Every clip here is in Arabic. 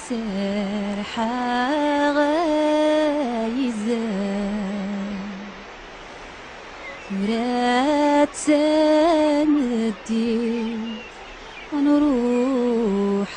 سرحة غايزة ورات سندي ونروح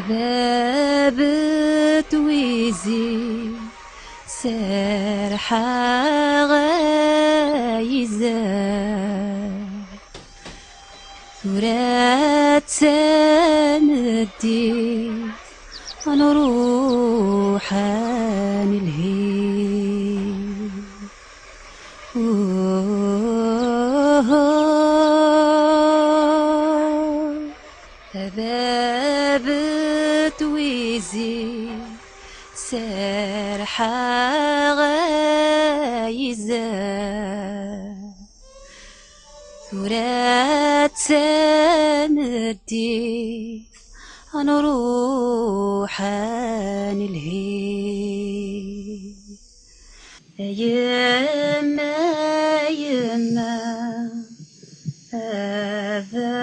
ذابت ويزي سرحة غايزة ثرات سندي نروح ذابت ويزي سرحة غايزة ثرات سندي نروح يما هذا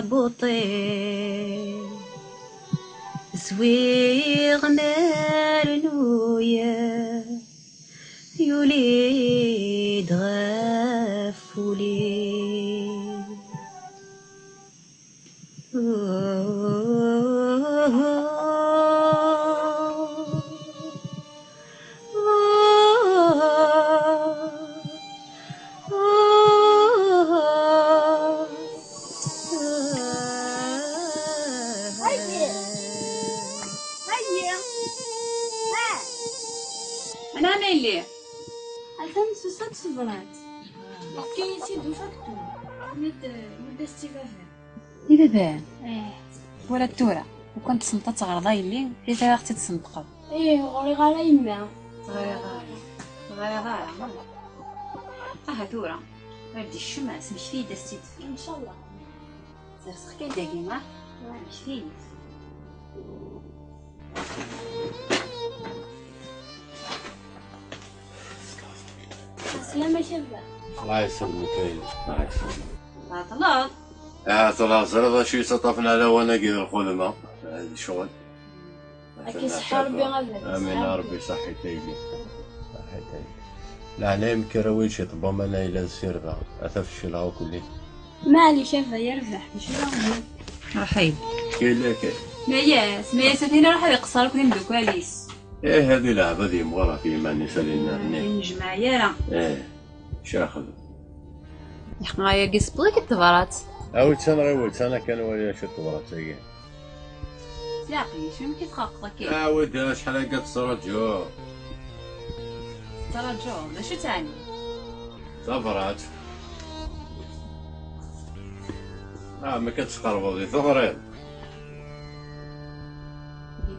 عبطي زويغنا النويا يوليد غفولي أنا نيلي الفن سوسات صبرات كاين سيدو فاكتور مد استفافة بابا ايه ولا التورة وكنت صنطت غرضاي اللي حيت اختي تصنطقب ايه غوري غالا يما غير تورة غادي الشمس مش فيه دستي ان شاء الله سرسخ كي داكيما مش فيه السلامة شابة الله يسلمك الله يسلمك. طلال خلاص هذا شي سطفنا له وانا كذا الخدمة هذا الشغل. أكيد صحة ربي غلبك. امين يا ربي صحتي صحتي. لا انا يمكن رويش طبعا انا الى السيرفا اثف الشلعه كلي. مالي شابة يربح مش راهي. رحيل كاين لك مياس هنا راح يقصر كل مدوكاليس. ايه هذه لعبة ذي مغرى في ماني سالينا نجمع يارا. ايه شاخذ. يا قيس بغيك التبرات. اوت سنة غيوت انا كان ويا شو طبرات هي. ساقي شو يمكن تخاقك كي؟ ودي شحال قد صرت جو. ترى جو لا شو تعني؟ صبرات. ما كتقربوا ذي ثغرين.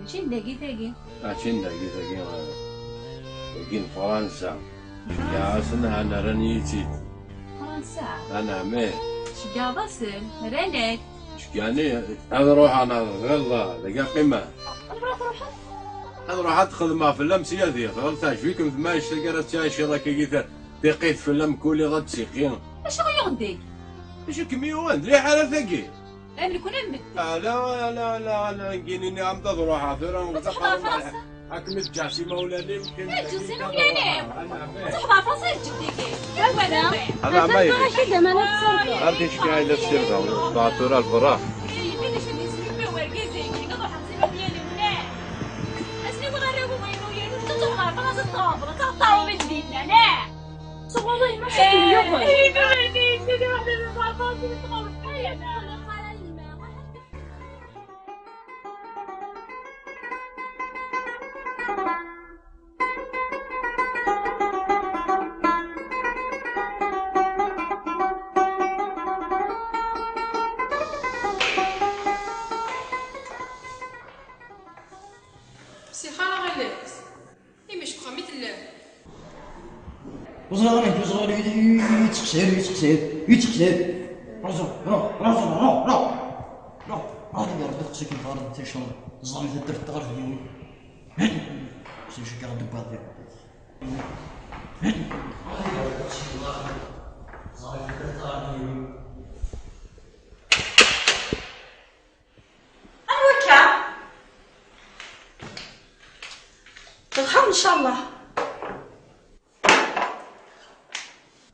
ماشي داكي. عشان داكي فرنسا. يا سنة انا رانيتي. فرنسا. انا ميه. شقا باسل رانك. شكاني هذا روح انا غلة لقى قيمة. انا روح ادخل ما في اللم سيادي غلطاش فيكم ما اشتقرت شي راك كيثر دقيت في اللم كولي غد سيقين. اش غيغدي؟ اش كميوان ليه على ثقي؟ انا كون امك. لا نقيني عم تروح عثرا تحضر فرنسا. هاك متجعسي مولاني يمكن جوزي مولاني. تحضر فرنسا جديكي. هذا ما يبي. رشيدة ما نتصرف. هذه شكاية للسيرة تعطورها الفراغ. والله ما شفت اليوم. زغري زغري يتخسر لا هذا ربي خصك نهار انت شنو زعما درت غير في اليوم سي شي كان دبا ديال الخير ان شاء الله.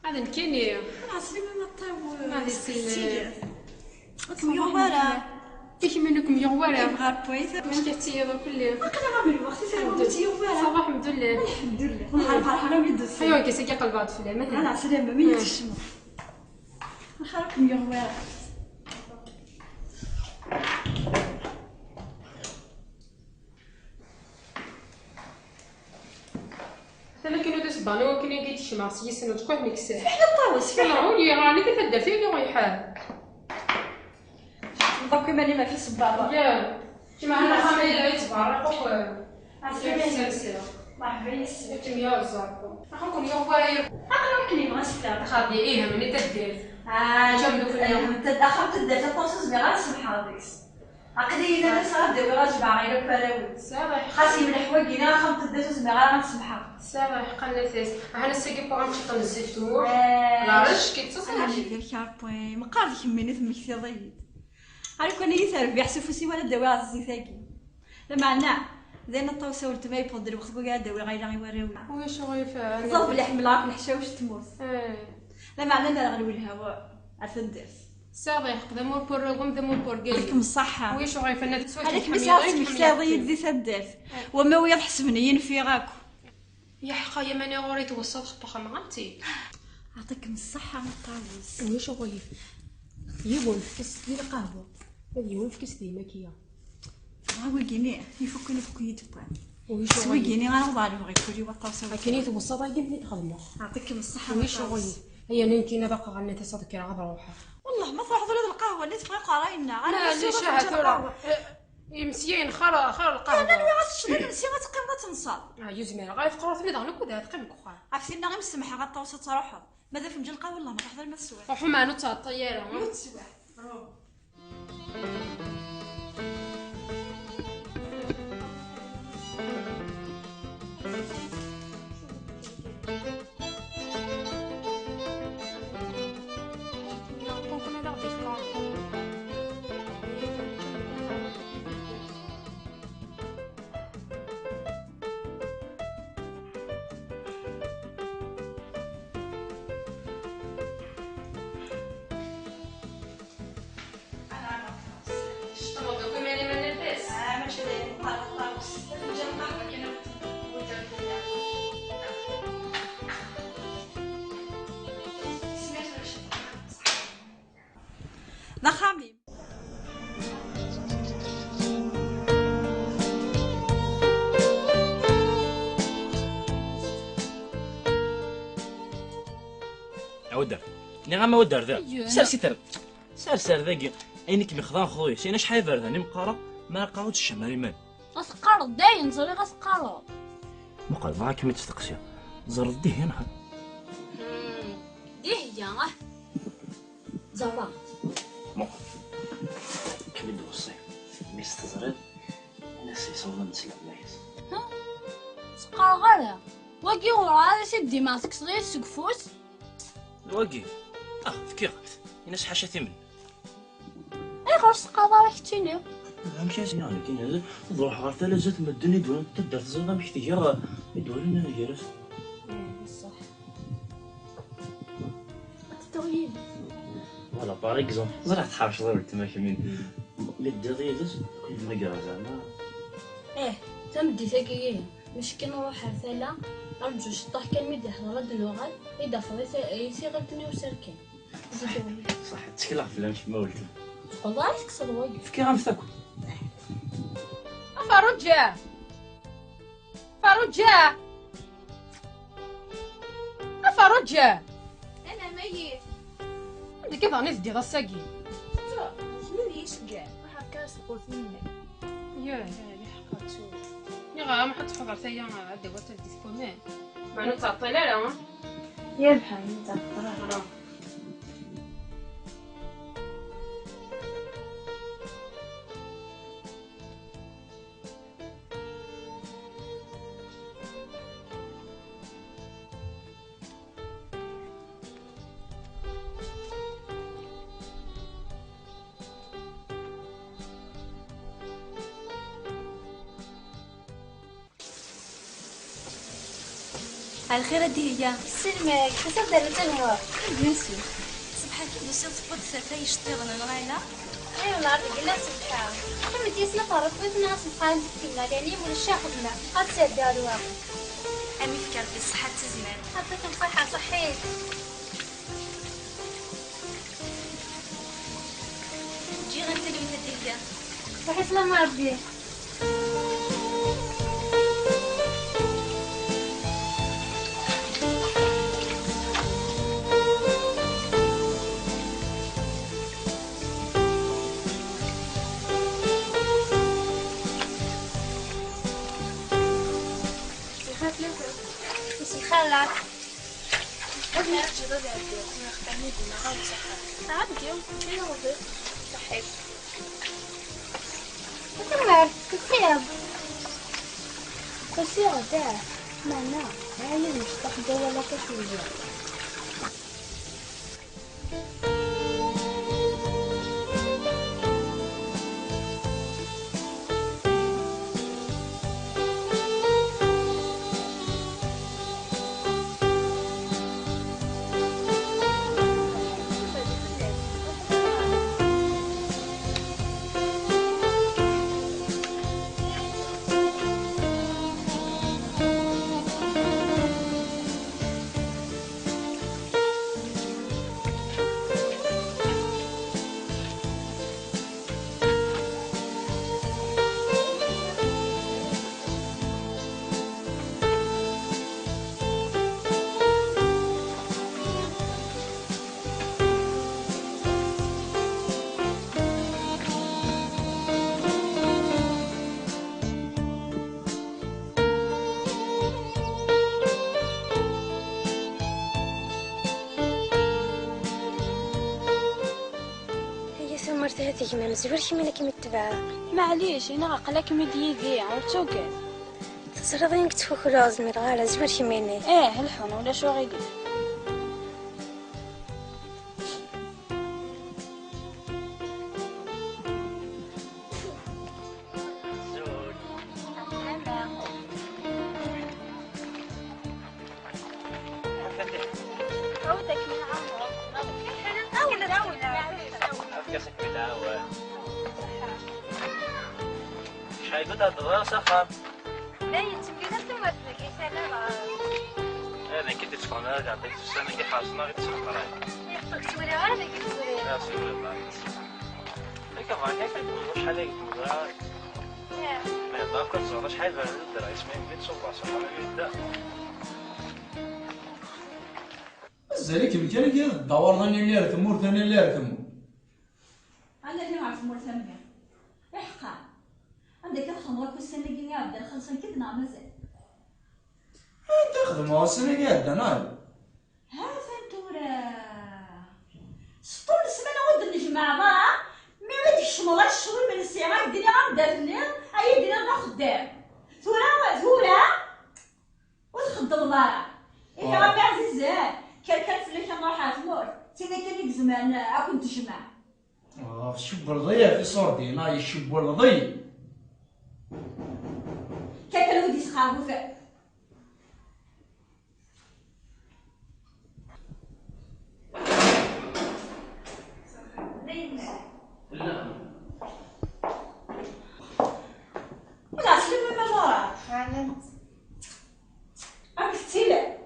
هذا نكيني عسلي ما طاول هذه السينة يومارا كيف منكم يغوارا غار بويت واش كتي هذا كله انا ما بالي وقتي سير مامتي يومارا صباح الحمد لله الحمد لله نهار فرحه انا وليد السي ايوا كيسكي قلبات في الله مثلا انا سلامه ميت الشمس نخرجكم يومارا. انا كانوا تسباني وكنا قيت الشمس يسنو تكون نكسه حنا طاوس كان عوني راني كتبدا فيه ويحال نضرب كما ما في صباط يا جماعه انا خامي يتبارك عسلامه مرحبا يسلمك كم يا زاركم اخوكم يغوارا انا كني بغا نسكر خاطي ايه مني تدير جاب دوك اليوم تدخل تدات الطوسس بغا سمحا ديكس عقلي انا صار دوي راجع باغي كراوي صباح خاصي من حوايجنا خمت دات بغا نسمحا صباح قناتيس انا ساكي باغا نمشي نزيد تمور لا رش كيتصل انا ديال كاربوي ما قارد يخميني ثمك في ضيد عارف كان يثار بيحسو فوسي ولا داوي عزي ثاقي لما عنا زين الطوسه ولت ما يفضل وقت بقى داوي غير يوراوي واش غيفعل صوب اللي حملاك الحشاوش تموت ايه لما عنا غنولي الهواء عارفه ندير صباح قدامو بورغم دمو بورغيل عليكم الصحه واش غيفنا تسوي عليك مساعد مكتاضي يدي تدات وما ويا حسبني ينفي غاكو يا حقا يا ماني غوري توصل خطخه مغنتي يعطيكم الصحه مطاوس واش غيف يون في كاس ديال القهوه يون في كاس ديال الماكيه هاوي كيني يفكني فكيت بان واش سوي غيف كيني غنضاري بغي كلي وطاوسه كاين توصل غير بني تخدموا يعطيكم الصحه واش غيف هي نينتينا باقا غني تصدق راه غنروحها والله ما تروح ذول القهوه اللي تبغي قراينا لا اللي شاهدوا مسيين خير القهوه انا اللي غتشد نسي غتقيم غتنصاب يوزمير غيفقروا في دغنا كدا تقيم كخا عرفتينا غير مسمحه غطاوسه تروح ماذا في مجال القهوه والله ما تحضر ما تسوى روحوا معنا تاع الطياره ما تسوى لا خامي عودر نعم ودر ذا سار سيتر سار ذاك عينك مخضان خويا سينا شحال برداني مقاره ما قاودش الشمال مان غسقر داين زري غسقر مقال معاك ما تستقسي زرد ديه هنا دي هي زرا مقال كبد وصي مستزرد انا سيصولا نسلم نايس سقر غلا واقي ورا سيدي ماسك صغير سقفوس واقي فكير انا شحال ثمن اي غير سقر راك تيني ماشي يعني كاين هذا نروح غير ثلاثه مدني دول تدار زرده مش تجرا يدور لنا جالس بصح تطويل فوالا باغ اكزومبل زرعت حارش ضرب تماشي من مد ضيدس كل ما قرا زعما ايه تمدي ثقيله مش كنروح رثاله ارجو شطح كان مدي حضرت اللغه اذا فضيت يصير غلطني وسركن صح تكلع في المش ما قلت والله يكسر وجهي فكي غنفتكر فرجع فرجع انا ميت عندك كيف غني تدي غساقي شنو يشجع هكا سقوط منك يا حقاتو يا غا ما حد حضر ثيا هذا هو تدي كمان معنو تاع الطلالة يربحها انت طرح. على خير هادي هي. سلمك حسب دار تغمر. بيسو صباحا كي دوسي تفوت سافاي شطيغنا نغايلا. ايوا نهار قلنا صباحا كم تيسنا طرفتنا صباحا كنا قالين ولا شي خدمه قد سدا الواقع. امي فكر في الصحة تزمان. عطيكم صحه صحيت. تجي غنتلوي هادي هي. صحي سلام ربي. خلاك أنا جدا عندي أنا خدامي ديما غير صحة عندي كاين وظيفة صحيت كنت كتاب بس يا غدا معنا عايز نشطح جوالك شوية مرتهاتي كما مزور شي منك متبعه معليش انا عقلك مديدي عرفتو كاع تصرضين كتفو خلاص مرغاله زور شي مني الحون ولا شو غيقول شحال قلت هاد الدراسة خام لا يتمكن تما تلاقي سلام انا كنت تفهم انا عطيت السنة كي حاصلنا غير تسمع راي يخطك سوري غير ديك السوري لا سوري بعد هيك فاك كنقول شحال هيك تقول ما يضاك كتزور شحال فهاد الدرا اسمين بيت صوبا صحابي يبدا زالك بكان كي الدور ثاني اللي ركمو ثاني اللي ركمو عندك اللي معرف مور ثانية احقا عندك الخمرة كل سنة كي يعدل خلصن كدنا مازال تخدم هو السنة كي عدنا ها فانتورا سطول السمانة ود نجمع ضاع مي ودك الشمرة الشغل من السيارة الدنيا غندافني اي دنيا غنخدام ثورة وتخدم ضاع يا ربي عزيزة كان فلك نروح تموت تينا كان زمان اكون تجمع شب رضيع في صوردي ناي شب رضي كان ودي سخابو فيه ولا سلم ما جرى حالت أكتيلة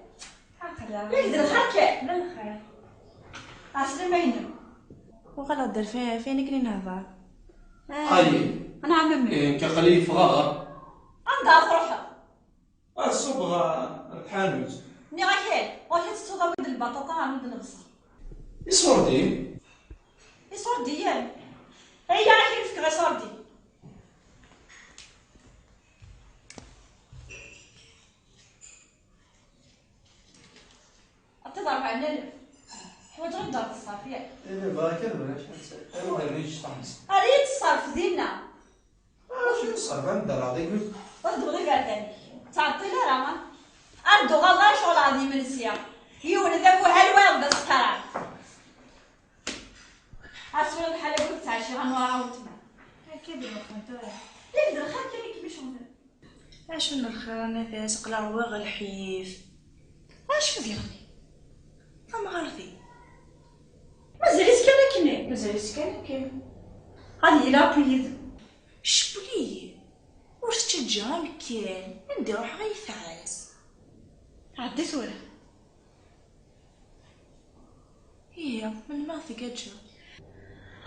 ليك در خالك بالخير أسلم بينهم وغلا دير فينك لي نهضر هاي أنا عم أمي كقليل فغاغر عندها أفرحها الصبغة الحانوت ني غاكيل وغاكيل تتوضا ود البطاطا عن ود البصل يصوردي يصور ديال هي غاكيل فيك غير صور دي أتضع نلف حوايج غير دار الصرف ياك انا باكر ولا شنو انا ريش طعمس ريت الصرف ديالنا شنو صار بندر راضي قلت غدو غير ثاني تعطي لا راه اردو غلا شغل غادي من السيا يون ذاك هالوان بالسكران اسمع بحال قلت عشي غنوراو تما كيدير خويا ليه درخا كيما كيفاش ندير اش من الخير انا فاس قلا واغ الحيف اش فدي غني اما غارثي مازاليش كان كاين غادي يلا بليز شبلي واش تشجع مكان ندير روح غيفعس عدي صورة هي من ما في كاتجا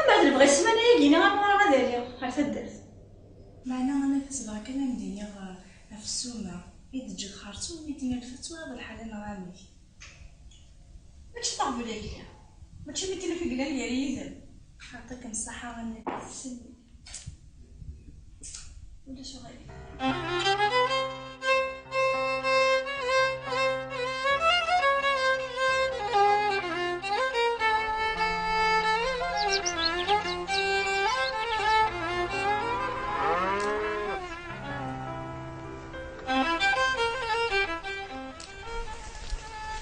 اما اللي بغى يسمعني يجيني غنورا غادي عرفت الدرس معنا انا فسبا كان مديني في السومه يدج خرطوم ميتين الفتوى هذا الحال انا غامي ماشي صعب ليا ماشي ميتين في قلال يا ريزل يعطيك الصحه غني سلمي ولا شو غير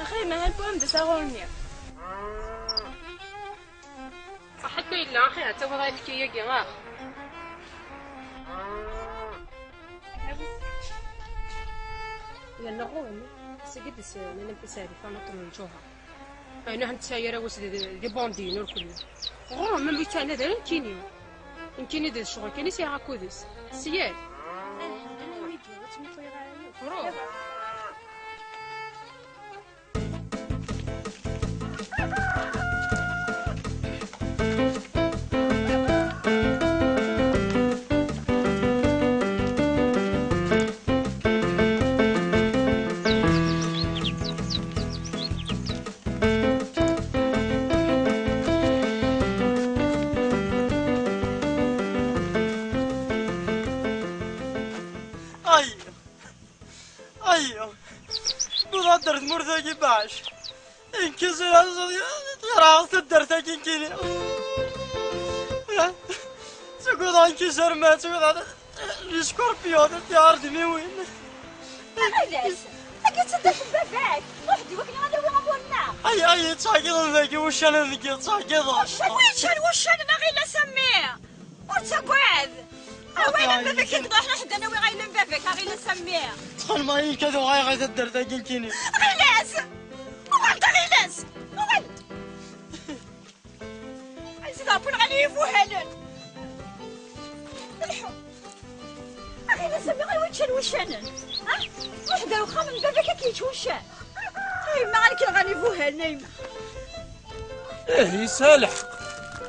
اخي ما هالبوم ده ساغونيا حتى إلا أخي حتى بغا يفكي ياكي غاخ لأن غون سجدس لأن بسالي فما تمنجوها فإنه هم تسايرة وس دي بوندين والكل غون من بيتانا ذا يمكن يدير الشغل كان يسيها كودس سيال فروح ايوه بغدر مرثاقي باش انكسر راس الدرتاقي كيني تقول انكسر ما تقول السكوربيون تاع ردمي وين علاش اكيد تدخل باباك وحدي وكنا غادي غنبونا اي تاقيض ذاكي واش انا ذاكي تاقيض واش انا غير سميه وتقعد وين باباك كيطلع حنا حدانا وين غايلم باباك غير سميه دخل معايا كذا غاي الدرتاقي كيني غيلاس وغلط غيلاس وغلط عايز دابون غادي يفوهلن الحب غير سميه غير وشانن ها وحده وخا من باباك كيتوشان ما غادي غادي يفوهلن يما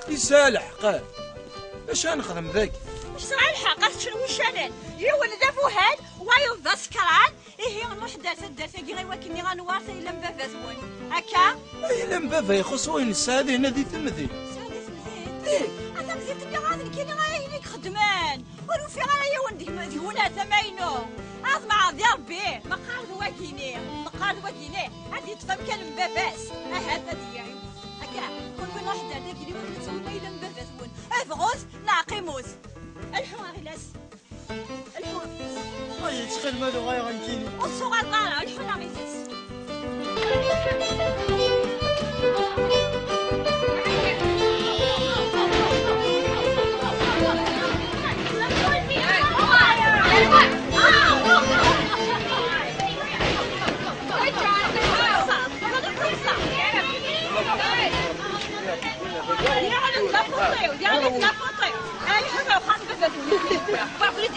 يسالح قال اش غنخدم ذاك واش صرا الحق شنو وشانن هي ولد فوهل وايض سكران هي غنوحده تدرتي غير وكني غنوارث الا مبابا ثواني هكا الا مبابا يخص وين الساده هنا دي تمثيل انا مزيت اللي غادي كاين غايلك خدمان ولو في غايه وندي مدهونه ثماينو عاد مع ديال ربي مقارد واكيني هادي تفهم كان مباباس هذا ديالي هكا كل وين وحده هذاك اللي ولد تسوي الا مبابا ثوان افغوز ناقيموس الحو غيلاس الحو تخيل مالو غاي غنكيني الصغار طالع الحو ناقيموس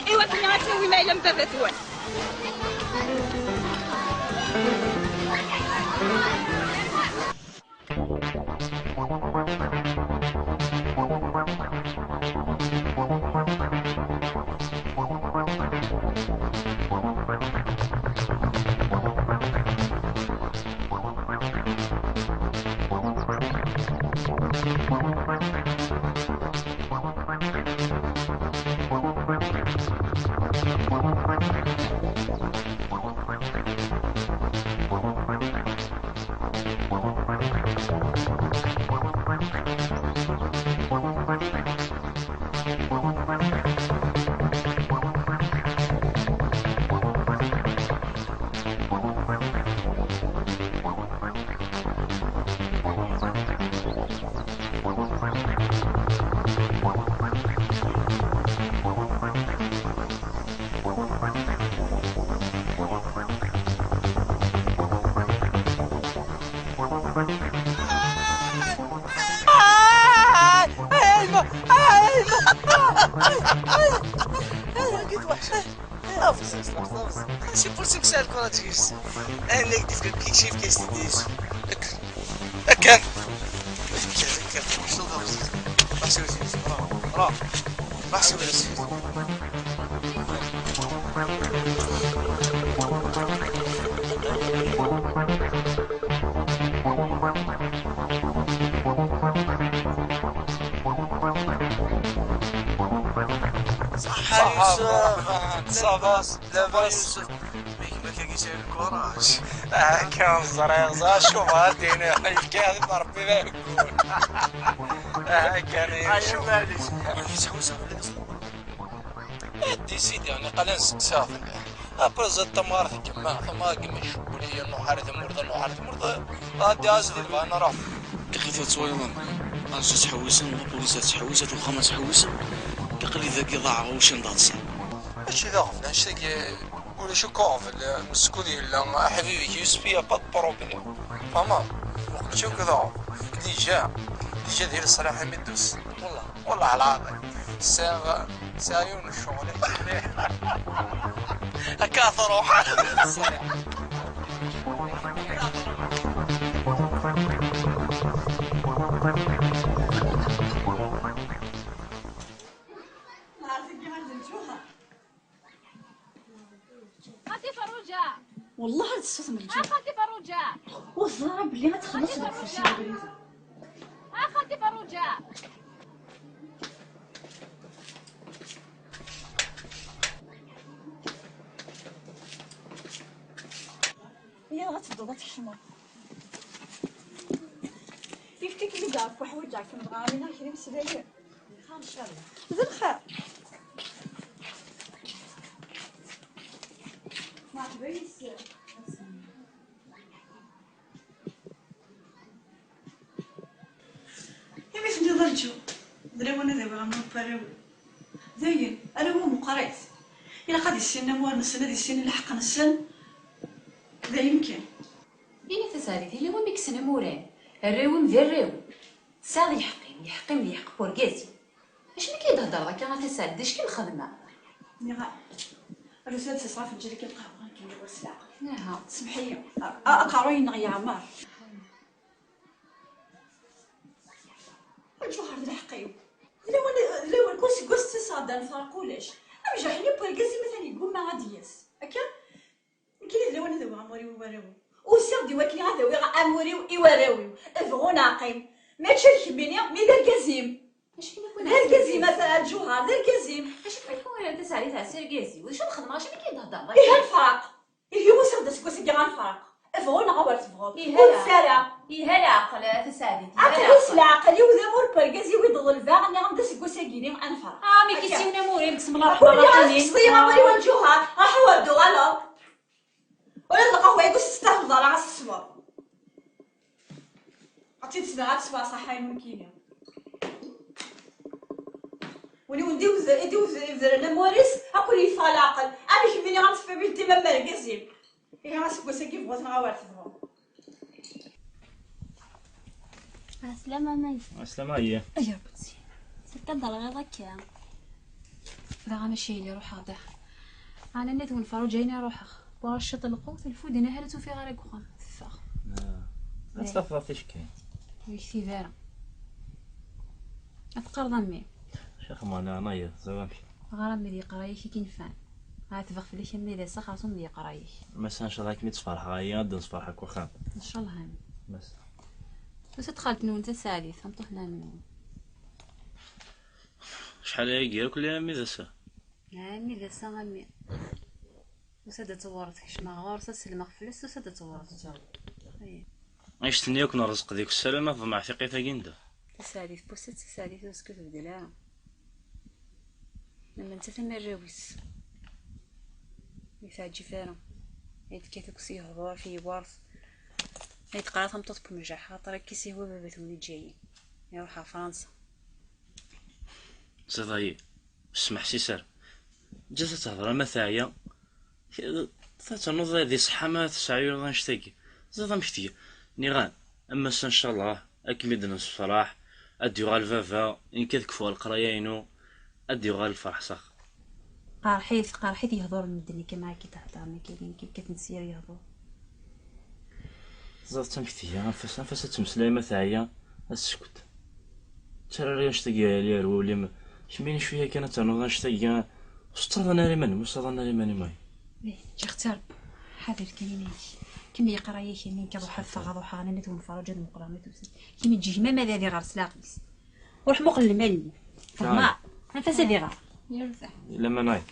ايوا ما لم تفتوى C'est pour ça que ça الكرة تجيس انا قلت لك كيشيف كيستديس هكا شنو ضربت راح سوي راح سوي صافاس لاباس ما كيجي الكوراج كان زريغزا شوف هادينا كان ربي لا يقول كان شوف دي سيدي يعني قال نسكساف ابرز التمار كما كما شولي انه حارث مرضى غادي ازيد انا راه كيف تصويرون انا تحوسن البوليسات تحوسات وخمس تحوس قال لي ذاك ضاع واش ندص ماشي ضعف نشتاق ولا شو كوف المسكو ديال حبيبي كيسبي با بروبليم فما وقت شو كذا ديجا ديال الصراحه مدوس والله على العظيم سايون الشغل هكا روح خالتي فروجة والله هاد الصوت من الجو. خالتي فروجة والله بلي غتخلص هاد الفرشة البريزة. خالتي فروجة هي غتبدا تحشمها. يفتك لي كاع فحوجك مغامرين كريم السداير. خير ان شاء الله. زين خير. ما تبيس. باش ندير دريونا دابا غنمو فراو زين انا هو مقريت الا غادي السن مو نسن هادي السن الحق نسن ذا يمكن إني تساليتي اللي هو ميكسنا موران الراوم ذا الراوم ساغي يحقم لي يحق بوركازي اش ملي كيتهضر ذاك راه تسالد اش كنخدمها نغا الرسالة تصرف نجري كالقهوة كندير السلاق نعم سمحي لي اقراي نغيا عمار الجوهر الحقيو لو كلشي كوست صادا نفرقولاش امجا حنا بوركازي مثلا يقول ما غادياس هكا كاين لو انا دابا عمري وراوي وسير ديوات لي غاداوي اموريو ايواراوي افغو ناقيم ما تشرك بيني مي دار كازيم اش فينا كون دار كازيم مثلا الجوهر دار كازيم اش فينا كون انت ساليت على سيركازي واش نخدم اش ملي كيتهضر ايه الفرق ايه هو سادا سكوسي كي غنفرق افغو نغوار تفغو ايه هلا ايه العقل تساليت عقلي العقل يوذا مور باركازي ويضل الفاغ ني غنبدا سكوسي كيني غنفرق مي كيسيونا موري بسم الله الرحمن الرحيم صدي عمري والجوهر راح وردو غلط ولا القهوه يقول تستهبل راه الصبر عطيت سبعات سبع صحاي ممكنه ولي نديو زرنا موريس اكل يفا العقل انا كيفيني غنصفي بنتي ما مركزين هي غاسكوسا كيف بغات نغاور تفهم السلامة ماي السلامة هي يا بنتي ستكدر غير ضكا لا ماشي لي روح هذا انا نيت ونفرو جاينا روح ورشط القوت الفودنا هلتو في غير كوخا فاخ اصلا فيش كاين ويكتي فارا اتقرض امي شيخ ما انا زعما غرام دي قرايك كي كنفان غاتفخ في ليش ملي ديسا خاصهم دي قرايك مثلا ان شاء الله كميت صفارح غايا غادي نصفارحك واخا ان شاء الله هاني بس بس دخلت نون انت ثالث نطوح نون شحال هي كل يوم دسا امي دسا امي وسادة تورط كشما غورصة سلمة فلس وسادة تورط عيش تنيوك نرزق ديك السلامة ضمع ثقيتها كيندا تساليف بوسة تساليف وسكوت بدلا لما انت ثم الراويس يفاجي فارم يتكاتك سيهضر في ورث يتقرا تمطط بمجاح خاطر كيسي هو باباتوني جايين يروح على فرنسا زيد اسمح سيسر جات تهضر مثايا تنوض هذه صحة ما تسعي ولا نشتاقي زاد مشتي نيغان اما ان شاء الله اكمل نص فرح ادي يغال فافا ان كتكفوا القرايينو ادي يغال الفرح صح. قارحيت يهضر المدني كما كي تهضر كاين كي كتنسير يهضر زاد تمكتي نفس تمسلايمه تاعيا اسكت ترى نشتاق لي رولي شمين شويه كانت انا نشتاق استاذنا لمن استاذنا لمن ماي جي اختار حاضر كاين كيما يقرايه كيما كنروح الفغاض وحانا نتون فرجا المقرامات كيما تجي ما هذه غير سلاقيس وروح مقل المال فما نفس هذه غير يرتاح لما ناي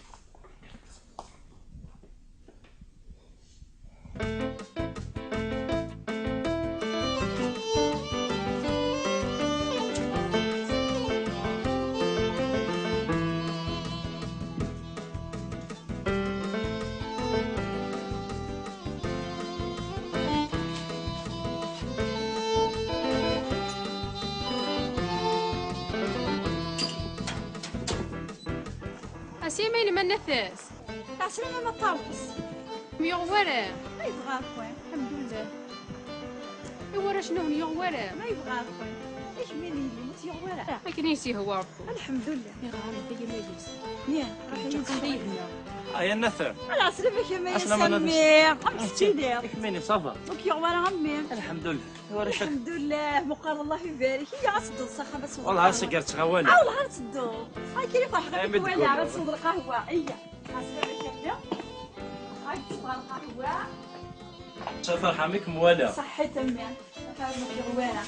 اسيمين من نفاس عسلامة ما طاوس ميغورا ما يبغى خويا الحمد لله. يورا شنو ميغورا ما يبغى خويا ايش مين اللي مت يغورا ما كنيسي هو ربو الحمد لله. يغار بيا ماجيس يا راح يا النثر على عسلامة كما عسلامة يسمي قمتي لي كميني صافا دوك يغورا عمي الحمد لله ورا شك الحمد لله مقر الله يبارك هي غتصدو الصحة بس والله سكرت غوالي والله غتصدو هاي كيف فرحة مد ولا قول. غتصدو القهوة هي عسلامة كما هاي تصدر القهوة سفر حميك مولا صحي تمام فاهمك يغورا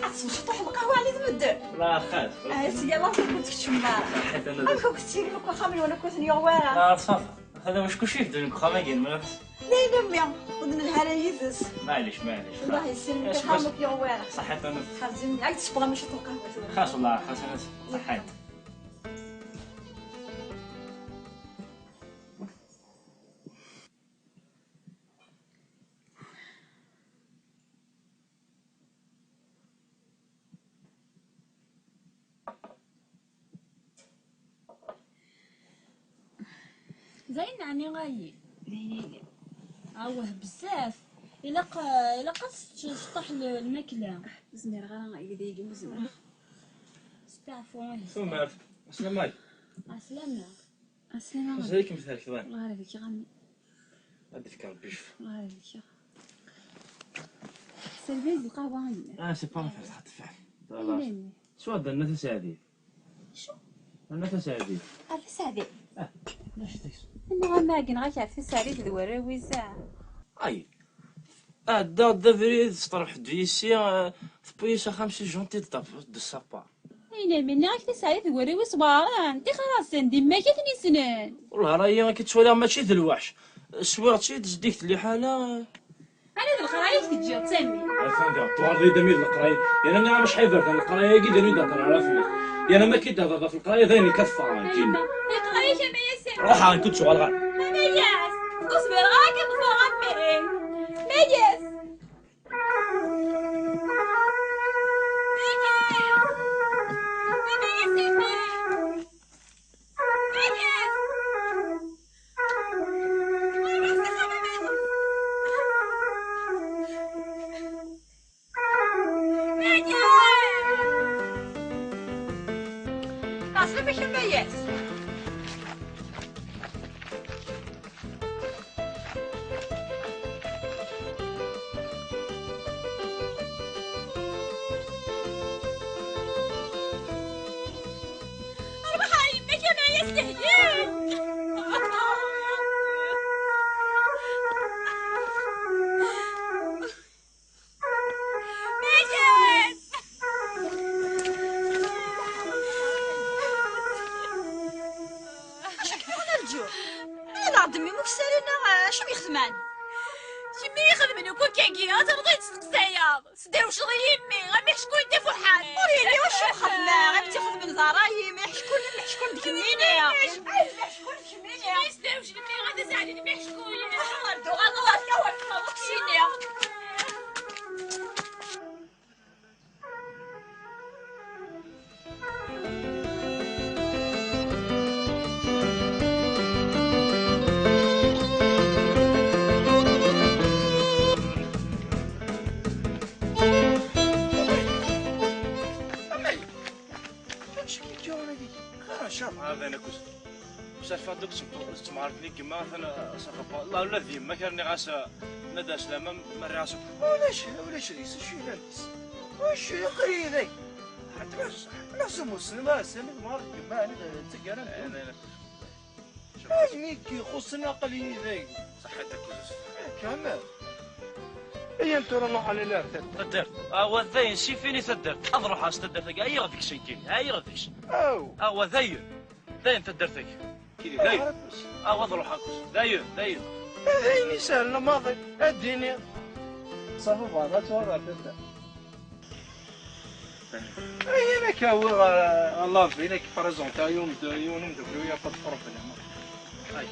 عطسو شطح القهوة على تمد لا خاف يلا كنت كتشمار حيت أنا انا كنت تيري لك خامل ولا كنت يغورا لا صافا هذا واش كلشي في دونك خاماكين ما لا نمي ودن الهلا يزس معليش الله يسلمك بس- خامك يغورا صحيت انا خازني عاد تبغى ماشي القهوة خاص والله خاص انا صحيت زين عني غايي اوه بزاف الا قصت شطح الماكله زمير غير يديك مزمر استعفوا ثم اسلم ماي عسلامة اسلام زيك مثال كذا الله يهديك غني هادي فيك ربي يشوف الله يهديك سلبي القهوه هي سي با نفس حتى فعل شو هذا الناس سعدي شو الناس سعدي عرف سعدي لاش تكس انه ما كان غير عرف سعدي تدور ويزا اي دا فري تطرح ديسي في بويسا 50 جونتي طاب دو سابا اين مني غير سعدي تدور وصبار انت خلاص عندي ما كتني سنان والله راهي كتشوالها ماشي ذ الوحش سوارتي تزديك اللي حاله انا القرايه تجي تسمي فهمت طوال دمير القرايه يعني انا مش حيفرت القرايه كي ديروا داك راه فيه يعني ما كيدهضر في القرايه ثاني كفار كاين القرايه كما يسمي روح كنت شغال غير مياس اصبر غاك تطلع عمي مياس عسلامة كما ياس دمي مكسرنا شو يخدمان شمي يخدمني وكون كاكي ترضي تسقسايا سداو شغل يمي غير شكون انت فرحان وريني واش خدمه غير تاخذ من زراي ما شكون ديك المينيا شكون ديك المينيا يستاوش لمي غادا ساعدني ما شكون غادو غادو كوا وكسينيا هذا انا كوز بصح فادوك تمعرف لي كيما مثلا صاحب الله ولا ذيم ما كان غاسا ندى سلامه ما راسك ولاش ريس شي ناس واش قريني حتى نفس مسلم سامي مار كما انا تقرا انا اجني كي يخصني قليل ذاك صحتك كوز كامل اي انت نروح على لا تدرت وذاين شي فيني تدرت اضرح تدرتك اي غاديك شي كيني اي غاديك او وذاين تدرتك كيني ذاين اضرح هاكوز ذاين هذيني سهل ماضي اديني صافي بعضها تورا تبدا اي انا كاوي الله فينا كي بريزونتا يوم ندخلو يا فضل ربنا هاي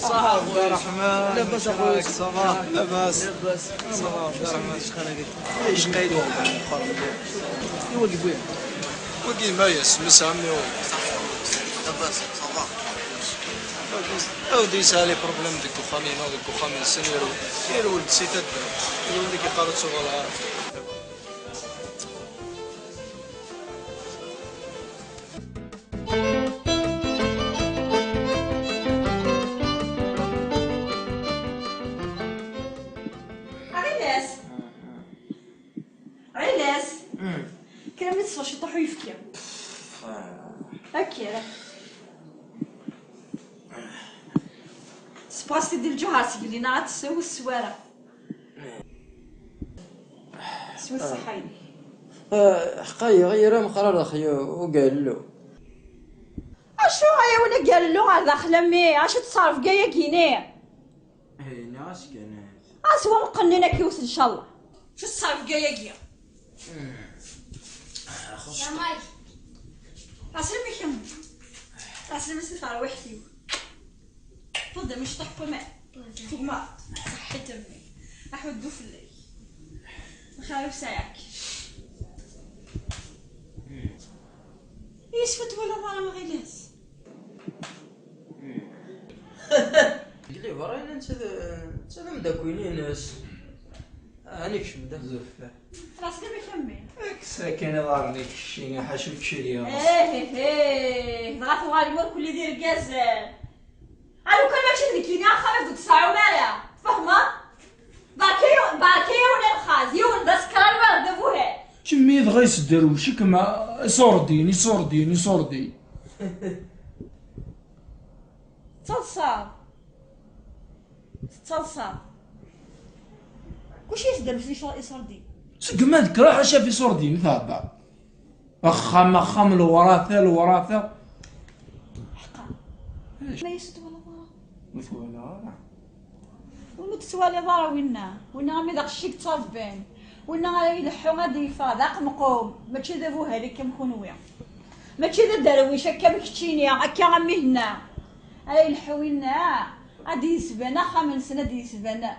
صباح الرحمن لاباس اخويا صباح لاباس صباح الرحمن ايش قايد يوقف وين وقي ما يسمس عمي لاباس صباح اودي سالي بروبليم ديك وخامي ما ديك وخامي السنيرو يا ولد سيتاد الولد كي قالت شغل عارف كلام تصفى شي طيحو يفكي هكا سباسي ديال الجهاز اللي نعاد تسوي السواره سوي الصحيني حقاي غير مقرر اخي وقال له اشو هيا ولا قال له على داخل مي اش تصرف كايا كيني اي ناس كانت اسوا مقننه كيوس ان شاء الله شو تصرف كايا يا ماي اسلمي كم اسلمي سفر وحدي فضل مش طحب ماء فما صحة امي احودو في الليل خايف ساعك يسفت ولا ظالم غلاس قلي براين انت مداكوينين ناس هانيك شو مدا زوف اسلمي كمي ساكن ظهرني كشي حاشوك شي ايه ضغط غالي كل يدير كازال انا كل ما شد كيني اخر دوك ساعه ومالا فاهمه باكي ولا الخاز يون بس كان ورد ابوها شميت غيسدرو شي كما صوردي تصلصا كلشي يسدر في صردي كما ذكر حاشا في صوردي مثابع اخام الوراثه حقا ما يسد ولا ضرا مثولا وما تسوالي ضرا وينا غامي داك الشيك تصرفين وينا غادي يلحو غادي يفاضق مقوم ماشي دابوها لي كمخنويه ماشي دا درويش هكا مكتشيني هكا غامي هنا اي الحوينا غادي يسبانا 5 سنه غادي يسبانا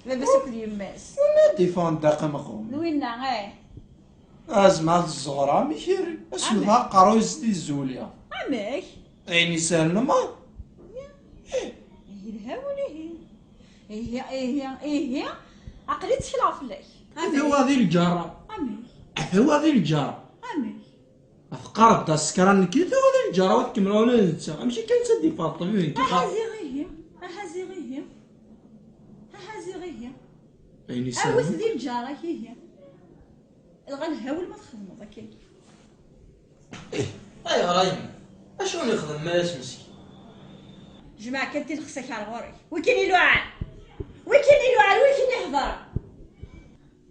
لاباس كل يماس ولا ديفون داق مقوم وينا غير ازمع الزغرة ميشير اسمها قروز دي الزوليا عمك عيني سالنا ما هي ولا هي عقلي تشلع في الليل هذا هذه الجارة عمك هذه الجارة عمك فقرت السكران كي هذه الجارة وتكمل ولا ننسى ماشي كان تدي فاطمة كي هازيغيه عيني عاوز سالنا ديال الجارة هي الغنهاول ما تخدمو ذاك اي غرايم اشنو يخدم ماس مسكين جماعة كنتي نخصك على غوري وكاين يلوعان وكاين يهضر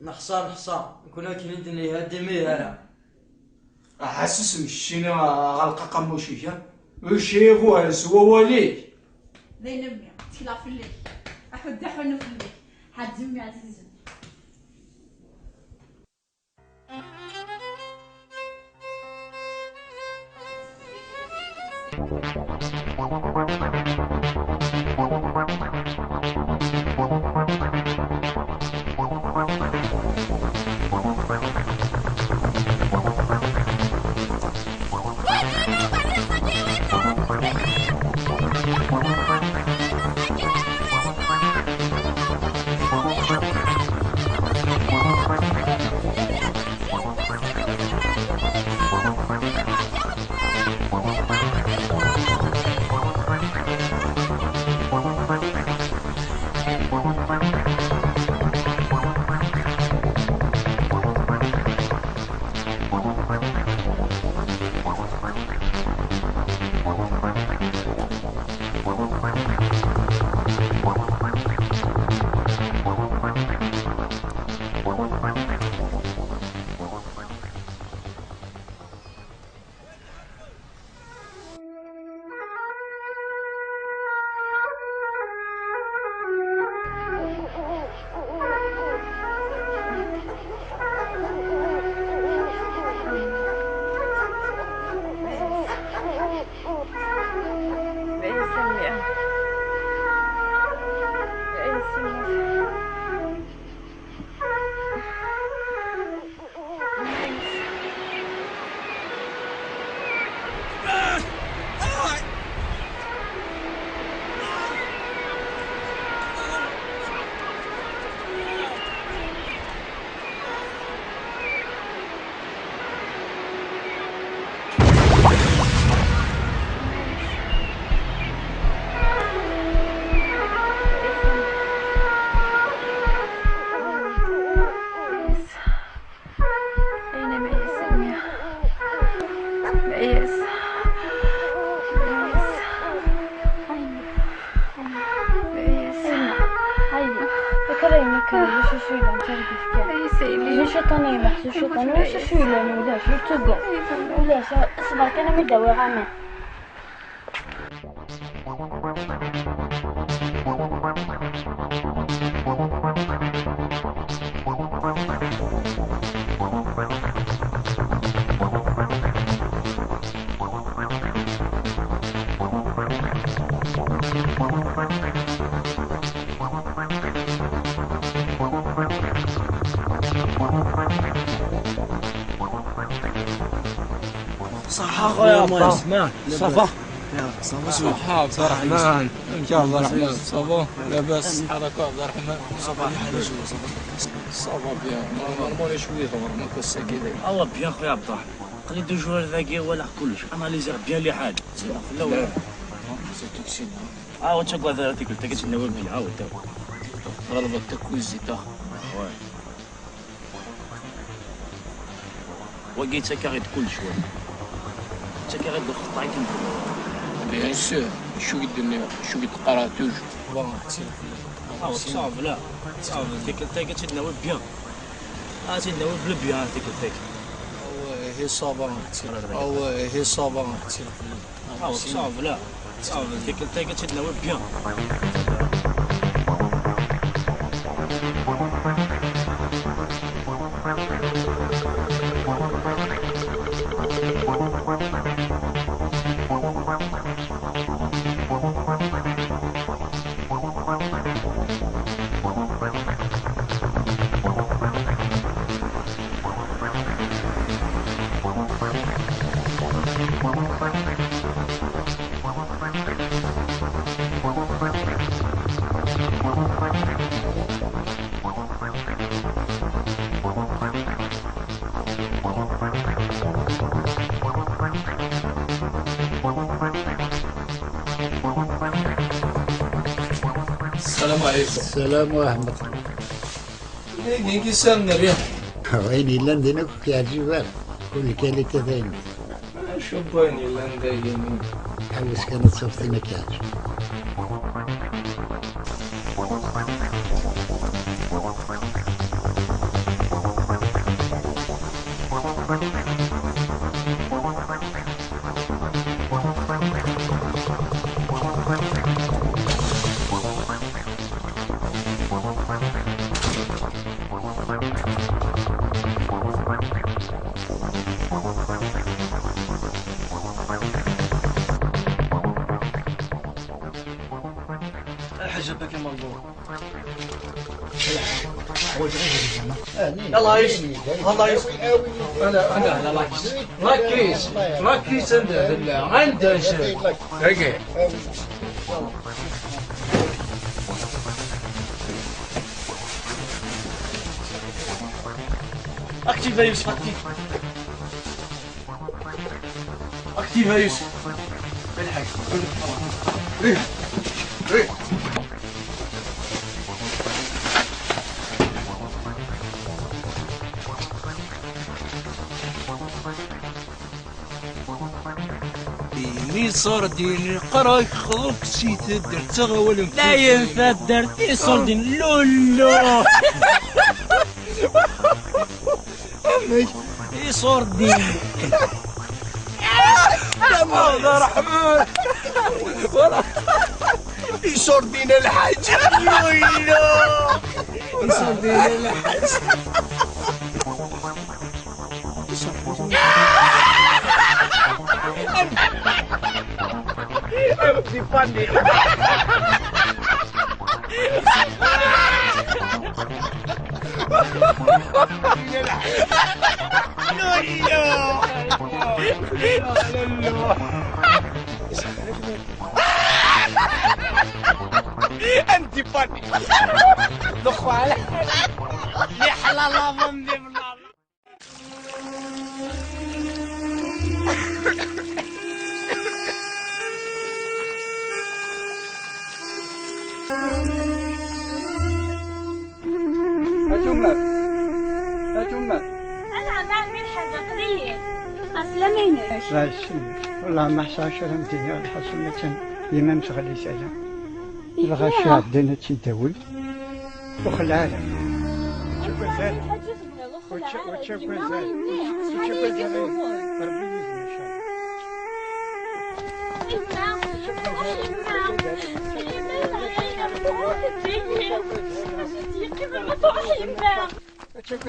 نحصان كنا كاين دنيا هادي انا احسس مشينا غلقه قموشيه وشي هو سوا ولي زين امي تكلا في الليل احد حنو في الليل حد زمي عزيزي صحة يا عبد الرحمن صفا صحة عبد الرحمن انت عبد الرحمن صفا لاباس حالك عبد الرحمن صفا صفا بيان نورمالي شوية ما كنتش ساكيدي الله بيان خويا عبد الرحمن قلي 2 جوار ذاكي ولا كلش اناليزير بيان اللي حاجة سينا في الاول وتشكوا هذا تيكل تاكيت النواب بيها وتا غلبة التكويزي تا وقيت سكاغيت كل شوي سكاغيت الخطا كنت بيان سور شو قد قرا توج صعب لا صعب تيكل تاكيت النواب بيان النواب بلا بيان تيكل تاكيت هي صابا او هي صابا صعب لا صعب تيكل تاكيت النواب بيان السلام عليكم. السلام ورحمة الله. نيجي سالنا ريح. ويني لندن كيعجبك كل كالي تذين. شو باني لندن حوس كانت صفتي مكياج. يلا عيش الله عيش انا لاكيس لاكيس عندها شيء هيك اكتيف يا يوسف اكتيف اكتيف يا يوسف الحق إني صار دين قراك خلوك سيت درت غول لا ينفع درتي صار دين لولو إي صار دين يا الله رحمن إي صار دين الحاج لولو إي صار دين الحاج Empty funny. Empty funny. Lo cual. Ya halala mandi bla. أنا بعمل حاجة قليل أسلميني لا يسلمك والله ما حصلش الدنيا الحصل يمام شغلي سالا الغاشي عندنا تيداول وخلعنا شوف الزاد وتشوف الزاد وتشوف الزاد ربي يزيد ان شاء الله تشوف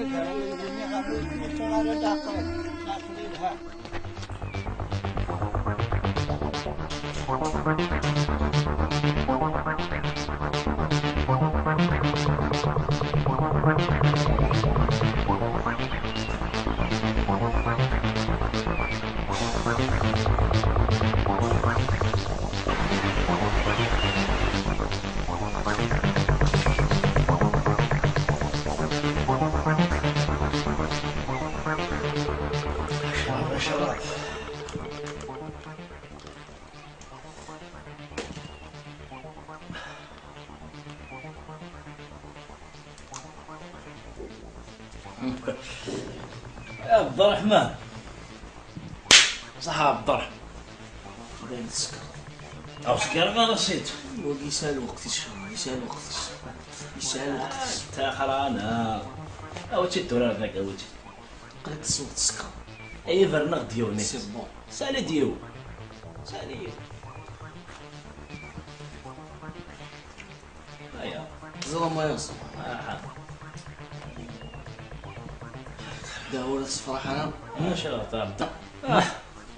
يا عبد الرحمن صح عبد الرحمن باين السكر او سكر ما نسيت يسال وقتش يسال وقتش يسال وقتش تا خرانا او تشتورا ذاك او قلت السوق تسكر اي فرنق ديوني سي بون سالي ديو سالي ايا زلمه ما يوصل داول الصفراح انا ما شاء الله تعبت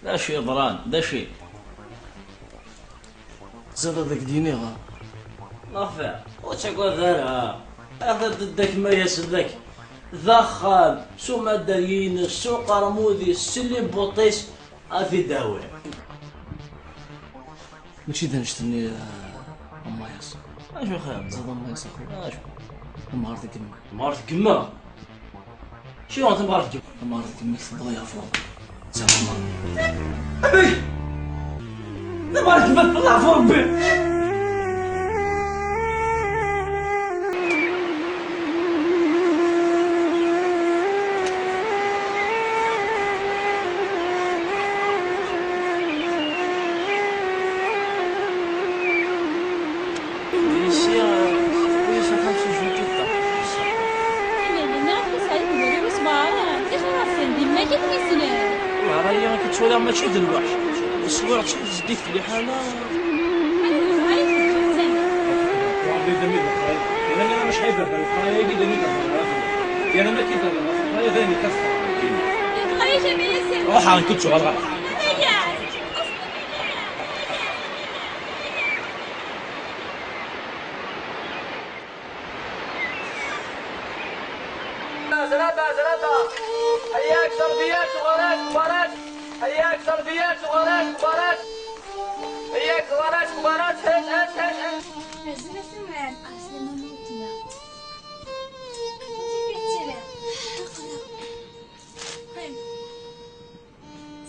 لا شي ضران ده شي زاد هذاك دينيغا نافع وتشكو ذرها هذا ضدك ما يسدك ذخان سو مدريين سو قرموذي سلي بوطيس افي داوي ماشي دنشتني اما ياس اشو خير زاد اما ياس اخويا اشو مهارتك كما مهارتك كما شنو انت مهارتك مهارتك كما تضيع فوق سلام ابي مهارتك ما تطلع فوق بي شو ماشي دلوقتي الاسبوع تزديك لي حاله انا مش حيبقى الخايه يجي دني انا ما كده الخايه ثاني كسر روح انا كنت شغال غلط هياك صربيات صغارات كبارات هياك صغارات كبارات هات هات هات هات عزيزة سمعان أصلا ما موتنا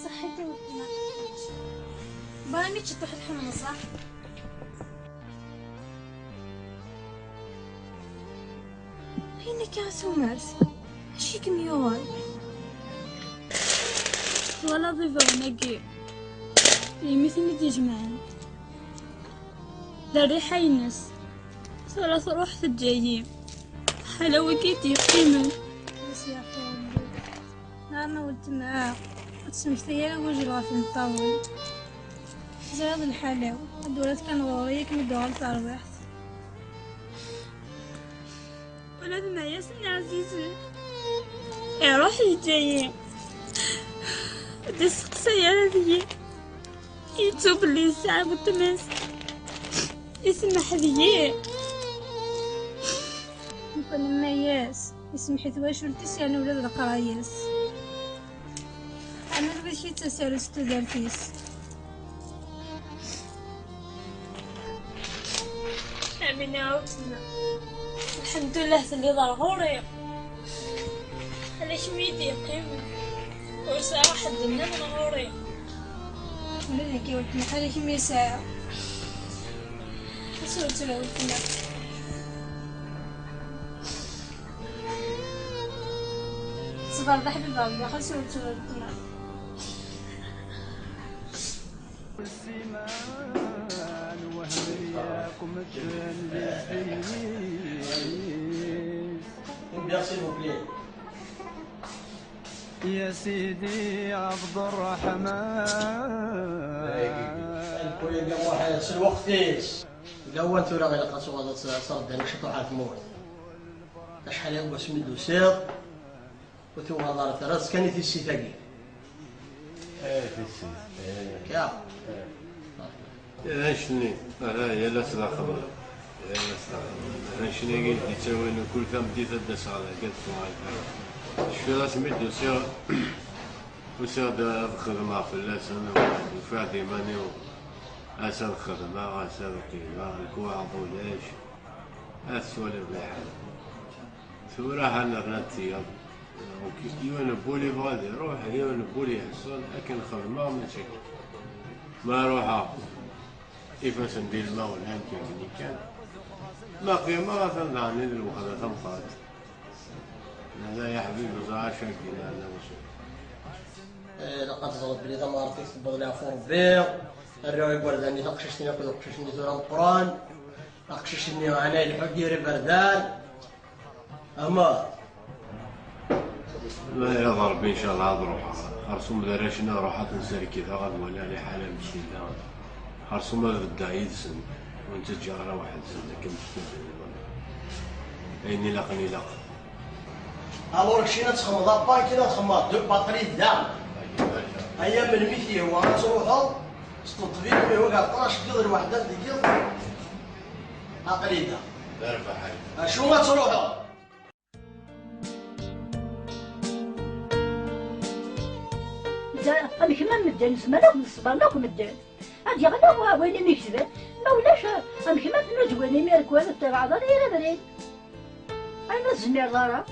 صحيتي وطنا برامي تشطح الحمى صح؟ فينك يا سماس هشيك ميول ولا ضيفة ونقي يمثلني تجمعن ذا ريحة ينس صلاة روح في الجايين حلاوة كيتي قيمن بس يا أخي أنا ولت معاه تسمحتي وجه غافي نطول زاد الحلاوة الدولات كان غوريك من الدول تربحت ولاد معايا سني عزيزي يا روحي جايين دس السيارة ذي يتوب اللي يسعب التماس يسمح لي نكون مياس يسمح ثواش ولتسيان ولاد القراياس أنا بشي تسال ستودارتيس أمين عاوتنا الحمد لله اللي ضرغوري علاش ميدي قيمة وساعة واحد لنا من غوري ولا كي ولتنا علاش مي ساعة سولت له ولتنا صغار ضحك الباب خا سولت له ولتنا يا سيدي عبد الرحمن الكل واحد الوقتيس الاول تورا غير قاسو غادا صارت انا شطوحه تموت شحال هو سميدو سير وتو هضرت راس كانت في السيتاكي في السيت كاع شني يا لا صداقه انا شنو قلت تسوي كل ثم دي تدس على قد شفي راس ميدو سير وسير الخدمة في اللسن وفادي ماني أسر الخدمة أسر القيمة الكوع بولاش أسولف بحال ثورة حنا غنتيض يوان بولي بغادي يروح يوان بولي يحصل لكن الخدمة ماشي ما روحها كيفاش ندير الماء والآن كيفني كان ما قيمة غتنضع ندير وخذا تنقاد هذا يا حبيبي زعار شاكين أنا وشو لقد ضرب بلي ذا مارتيس بغلا فوربير الراوي برداني تقششني ناكل تقششني زورا القران تقششني انا الحقيري بردان اما لا يا ضربي ان شاء الله غنروح خرصوم دراشنا روحات نسالي كذا غاد ولا لي حاله مشي لا خرصوم غدا يدسن وانت تجرى واحد سنه كم عيني لاقني لاق الور شي نتخمض با كذا تخمض دو باطري دام ايام المثلي هو تروحوا تطبيق فيه وقع 12 قدر وحده ديال عقليده دارفه حاجه شو ما تروحوا أنا كمان مدان نسمع لك نصبر لك مدان هادي غدا وين ميكتبان ما ولاش أنا كمان نجواني ميركوان تبع ضري غير أنا الزمير ضرا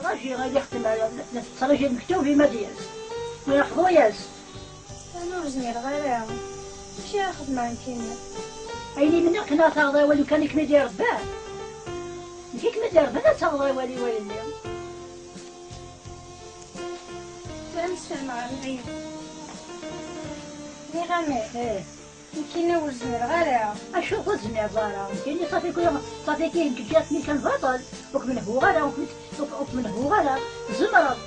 راجي غادي يختم راجي مكتوب في مدياس وياخذو ياس أنا وزمير غير ماشي ياخذ معاك كيمياء أيني منك كنا تغضي ولي كان كمدي رباه كي كمدي رباه تغضي ولي اليوم تنسى مع العين ني غامي يمكن وزمر غير اشوف وزمر غير يمكن صافي كل صافي كاين كجات ملي كان بطل وكمن هو غير وكمن هو غير زمر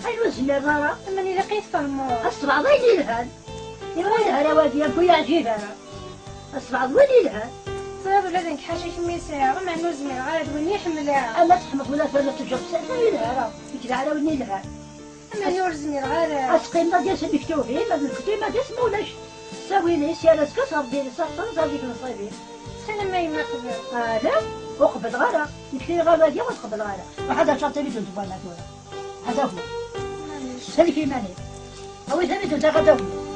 اين وزمر غير ماني لقيت فالمور الصبع ضيلي الهان يبغى لها وادي يا خويا عجيبها الصبع ضيلي الهان صاب ولادك حاجه كمي ساعه مع نوزمر غير وني يحملها اما تحمق ولا فلا تجرب سنه لها كي على وني لها اما نوزمر غير اسقيم ما ديال مكتوبين ما الكتب ما ديال مولاش ساويني سيالة كسر ديالي صار ديك نصيبين سنة ما يما قبل لا وقبل غالا نكتي غالا ديال وقبل غالا وهذا شرط بيتو تبانا تورا هذا هو سالي في ماني هو ثبتو تا غدا هو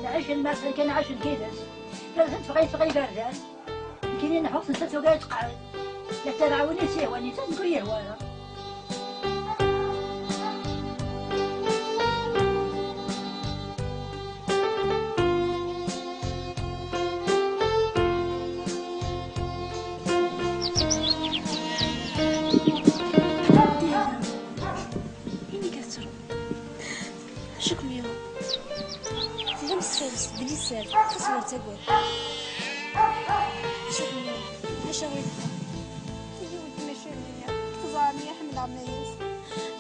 نعيش الماكله كان عايش الكيدس لازم صغير باردان كاينين نحوس انت توقع تقعد لا تراوني سيواني تنقول يهوانا تصور تقول شوفني ايش اغير تجي ودي ماشي ليا تزارني حمل عمايس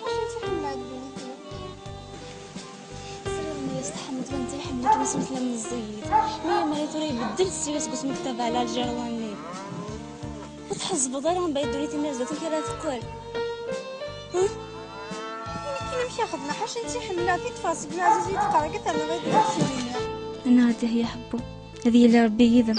واش انت حمل عندي سير الناس تحملت وانت حملت وسمت لما الزيت مي ما توري يبدل السياس بس مكتب على الجرواني وتحس بضرهم بيدو لي الناس ذات كي راه تقول ها كي نمشي خدنا حاش انت حملها في تفاصيل عزيزي تقرا قلت انا غادي نمشي أنا هذه هي حبه هذه اللي ربي يذم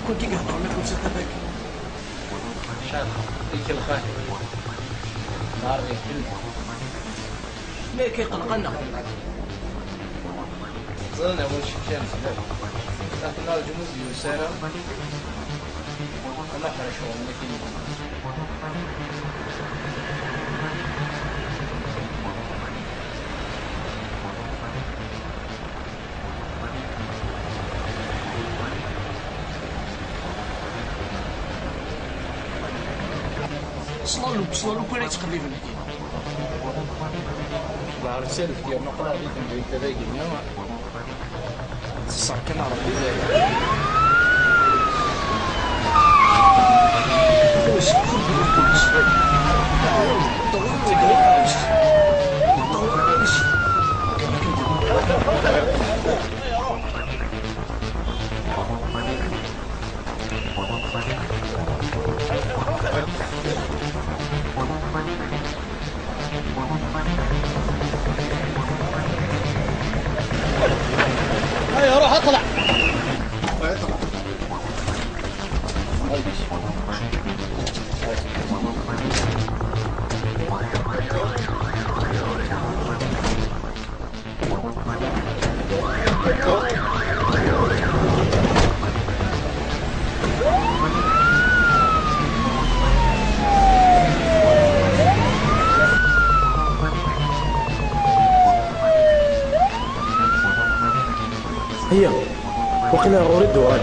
كنت قهضر ما كنت تباك شاد ديك الخاي نهار يكل ما كيقلقنا زلنا واش كان سبب لكن نهار الجموز يسارة وما خرج شغل ما كاين وصلوا له كل تقريبا كذا الرسالة ديال نقرا عليكم بين تلاقينا الصح كان ربي واش هيا روح اطلع اطلع هيا وقنا غوري الدوران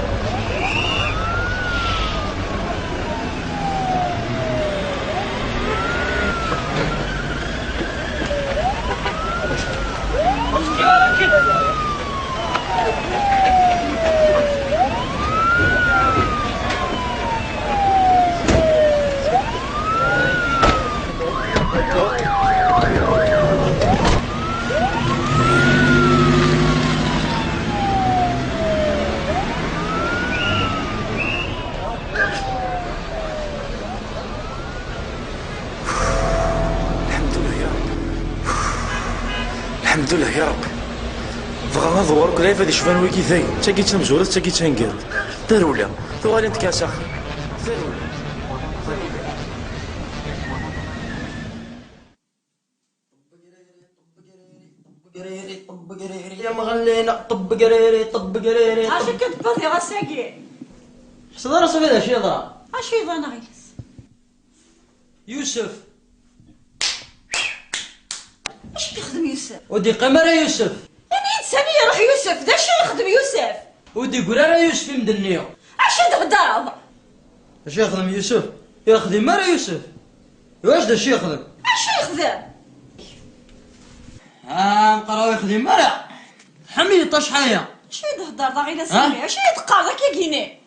يا ربي بغا ضوار كلا فادي شفان ويكي ثاي تاكي تنمزورة تاكي تنقاد دارولا ثوالي نتكاسا يا مغلينا طب قريري طب قريري اش كتبغي غساكي صدر صافي هذا شي ضرا اش يضا انا غيلس يوسف اش يخدم يوسف ودي قمر يوسف انا انسان يروح يوسف دا شي يخدم يوسف ودي قول انا يوسف مدنيو اش تغدر اش يخدم يوسف يخدم مرا يوسف واش دا شي يخدم اش يخدم نقراو يخدم مرا حميد شحال شي تهضر دا غير سامي اش يتقار داك يكيني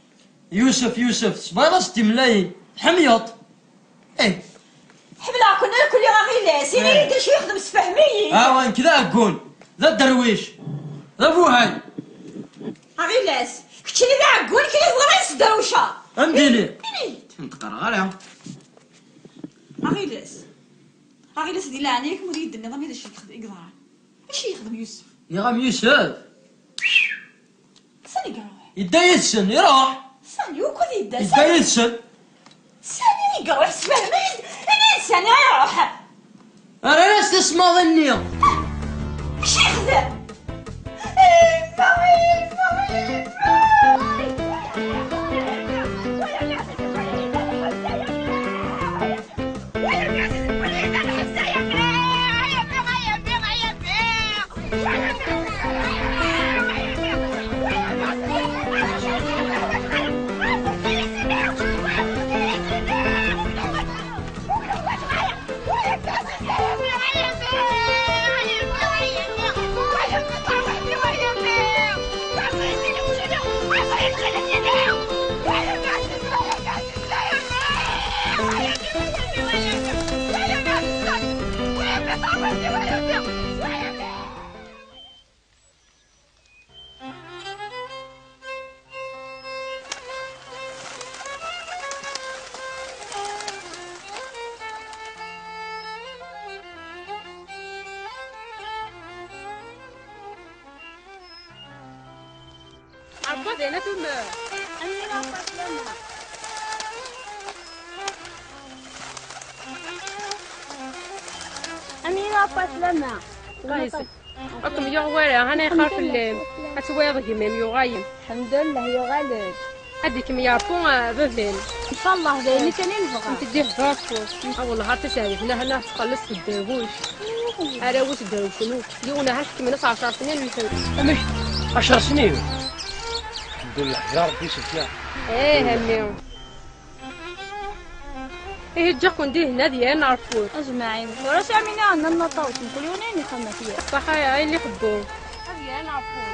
يوسف صبايله 60 ملايين حميط ايه حبلا كنا كل غا غير سيني يدير شي يخدم سفهمي وين كذا اكون ذا الدرويش ذا بوهاي غيلاس كنتي اللي عقول كي يبغى يس دروشه امديني نتقرا غير غيلاس ديال عليك مريد النظام يدير شي يخدم يقدر اش يخدم يوسف يا غام يوسف ساني يروح يدا يتسن يروح ساني وكل يدا يدا يتسن ساني يروح سفهمي انا انسان يروح انا ناس تسمع ظني اش يخدم عبادي انا ثم أميرة بسلمة الله يسلمك أكم يغوالي أنا يخاف الليل أتواضح ميم يغايم الحمد لله يغالب هذيك ميارفون بفين إن شاء الله دايني تاني نبغى تديه باسبور والله هار تسالي هنا تخلص في الدروش هذا واش داروا شنو يونا هاك من 10 سنين اللي فاتوا مش 10 سنين الحمد لله يا ربي شفيا ايه هنيو ايه جاكون دي هنا ديال نعرفوه أجمعين وراش عمينا عندنا النطاوس نقول يونين يخمم فيها صح يا اللي يحبوه هذه نعرفوه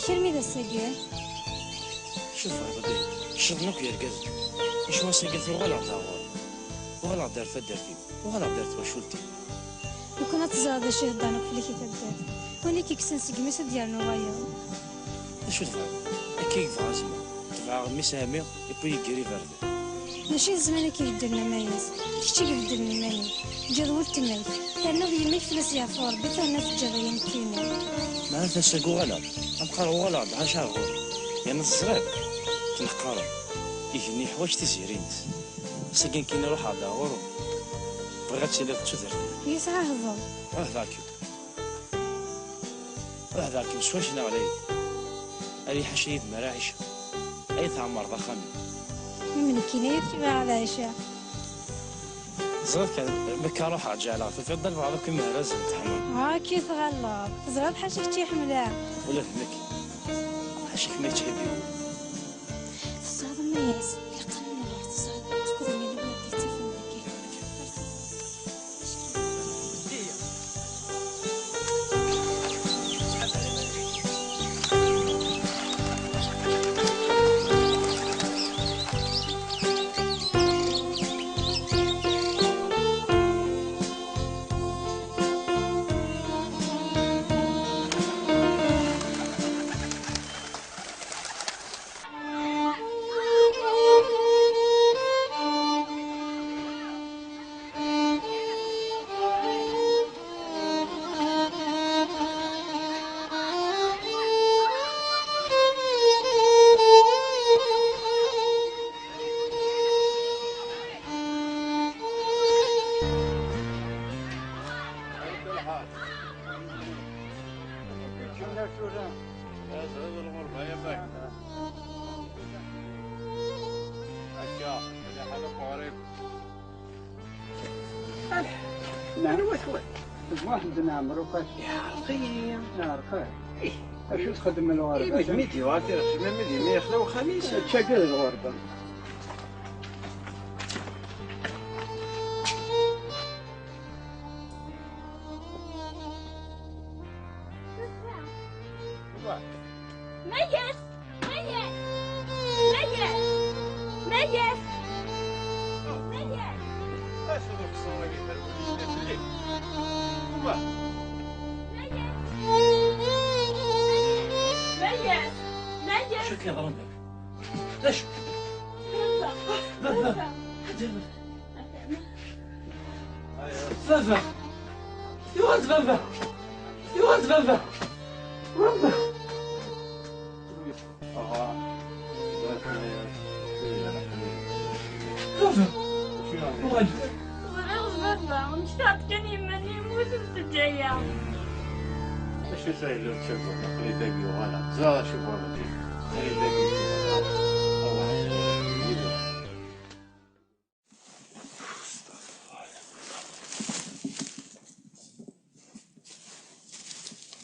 شرمي ذا السجين شوف عبدي شرنوك يا رجال ايش واسي قلت وغلط وغلط دار فدرتي وغلط دار توشلتي وكنا تزاد الشيء دانك في اللي كتبدل ولكن كسن سجمس ديالنا غايا شو تفعل اكيد فازمه تبع مسامي يبي يجري فرده ماشي الزمان كيف درنا مايز كيفاش كيف درنا مايز جدول تمام لانه يميك فلس يا فور بيت الناس جايين كينا ما تنسقو غلط نقراو غلط 10 غور يعني الصغير تنقرا يجني حوايج تزيرينت ساكن كاين روح هذا غورو بغات شي اللي تشوفر يسعى هذا هذاك شواش ناغلي اللي حشيد مراعش اي ثمر ضخم من كينيت كيما على عيشه زغت كان بكارو حاجه على في الضل بعضك مهرز تحمل كيف غلط زغت حاشك تيحملها ولا فهمك حاشك ما تحبي الصاد ميز يقلنا الارض تورا هذا الغربة يا باك هكا هذا حالك غريب نعم وثوث واحد نعمرو كاش يا رقيم نهار خير اشو تخدم الغربة؟ ميدي وعطي رسمي ميدي ما يخلو خميس تشكل الغربة ميت ميت ميت ميت ميت اش هذوك الصوالح اللي اللي هما ميت ميت شكلي ضربك ليش؟ فافا فافا يا ولد فافا يا ولد فافا فافا بابا مشتاق كان يمني موت متجية اش يسهل تشوفوا خلي داقي وغلا زرا شوفوا هذا خلي داقي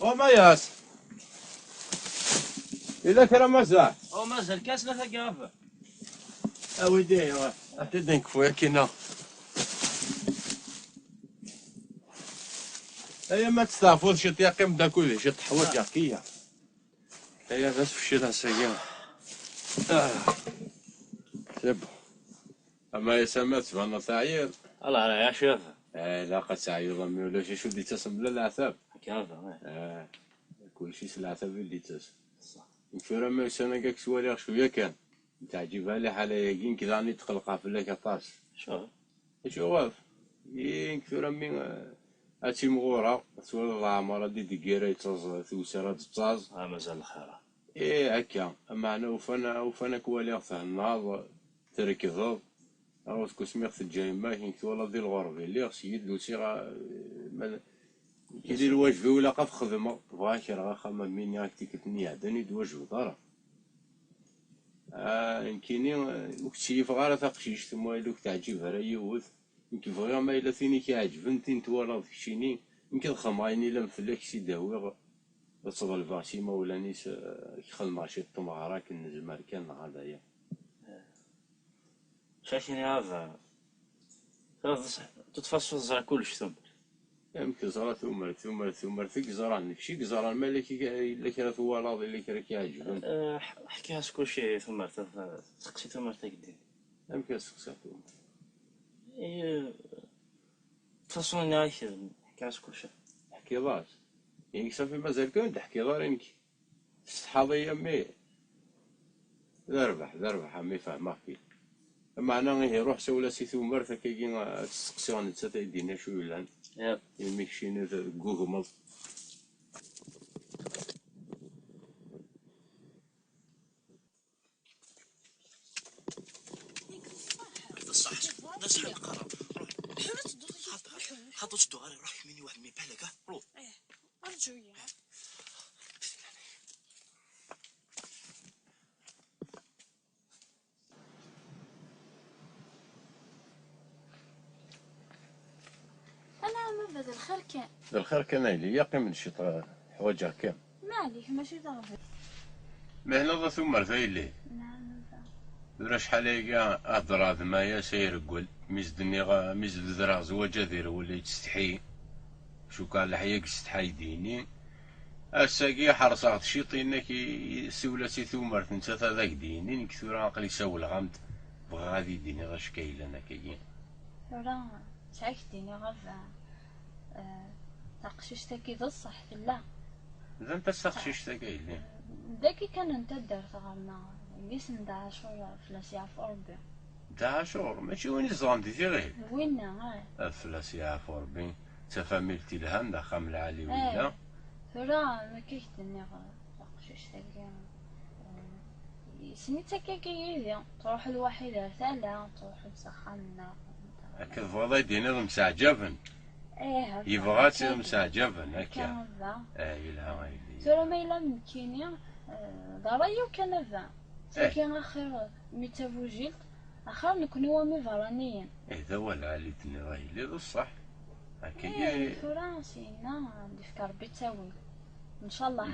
وما ياس إذا كان مازال او مازال كاس لا ثقافه أودي أتدنك فويا كينا هيا ما تستعفوش شي تيقيم دا كلشي شي تحوط ياكية هيا بس في الشتا سيا سب أما يسمى تبان تعير الله راه يا شافه لا قد تعير أمي ولا شي شو دي تسم لا العتاب كافه كلشي العتاب اللي تسم نفير ما يسانا كاك سوالي شوية كان تعجبها لي حالة ياكين كذا راني تخلقها في لك طاس شوف ينكثر أمي هاتي مغورة تولي العمارة دي دقيرة يتاز توسيرة تتاز مازال الخير هكا معنا وفانا كوالي غث النهار تركض أو تكون في الجايمة ينكثر دي الغربي اللي غسيد لوسي كيدير الواجب ولا قف خدمة بغا كي راه خمم مين هاكتي كتني عدني دواجب دارا يمكنني وكتشيف غير تقشيش ثم لوك تعجبها راه يوث يمكن فغير ما إلا ثيني كيعجبن تين توالى داكشيني يمكن خمايني لا مثلك شي داوي تصغل فاسي ما ولا نيس كيخدم شي طمغرا كنزمر كان هذايا شاكيني هذا تتفصل زرع كلش ثم يمكن زرا ثمر فيك زرا نكشي زرا الملك إلا كان توالى اللي كان كيعجبن حكيها كلشي ثمر تقسي ثمر تقدي يمكن سقسا تفصل نايك حكيها كلشي حكي ضاش يعني صافي مازال كون تحكي ضارينك الصحابية مي ذربح مي فاهمه كي معناه غير روح سولا سي ثمر كاين تسقسيون نتا يدينا شو يلان يميكشيني كوغمل صح نصح القرار روح حطوا الدوار روح يميني واحد ميبالك روح أرجويا أنا ما بدا الخير كان الخير كان لي يقي من شي حوايج كام مالك ماشي ضربي مهنا ثمر ثايلي درا شحال هيكا هضر هاد مايا ساير قول ميز درا زواج دير ولا تستحي شو كان لحياك تستحي ديني الساقي حرصات شيطينا كي سولاتي ثمر نتا هذاك ديني نكثر عقلي ساول غامض بغا غادي ديني غاش كاين انا كاين راه تعكتيني غير تقشيش تاكي بصح لا اذا انت تقشيش تاكي لي داكي كان انت درت غالنا قسم 11 فلاسيا في أوروبا 11 ماشي وين الزغام ديتي غير وين فلاسيا في أوروبا تفاميلتي لها ندخم العالي ولا راه ما كيخدمني غير تقشيش تاكي سميتها كيكي تروح الوحيدة ثلا تروح تسخن هكا فضا يدينا مستعجبن يبغى مسعجبن هكا يلها ترى ما إلا مكيني درايا وكنفا ساكن آخر ميتا بوجيلت آخر نكونوا مي فرانيين. هذا هو العاليتني غايلي بصح هكايا. ثورة سينا ديك ربي تاوي إن شاء الله.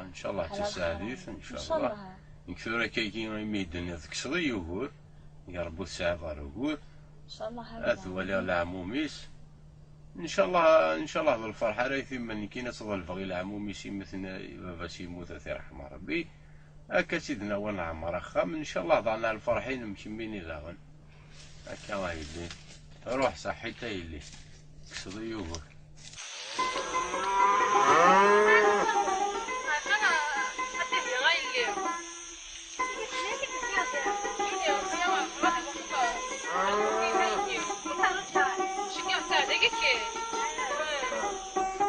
إن شاء الله تساعديت إن شاء الله. نكثر كاين يميدني ذاك صغي يقول يا ربي الساعة غير ان شاء الله. هذا ولا العموميس ان شاء الله بالفرحه راهي ثم كاين تصل بغي العموميس مثلا بابا سيموت الله يرحمه ربي هكا سيدنا ونعمر خام ان شاء الله ضعنا الفرحين مكملين الى هكا راه يلي روح صحيتها يلي كسري يقول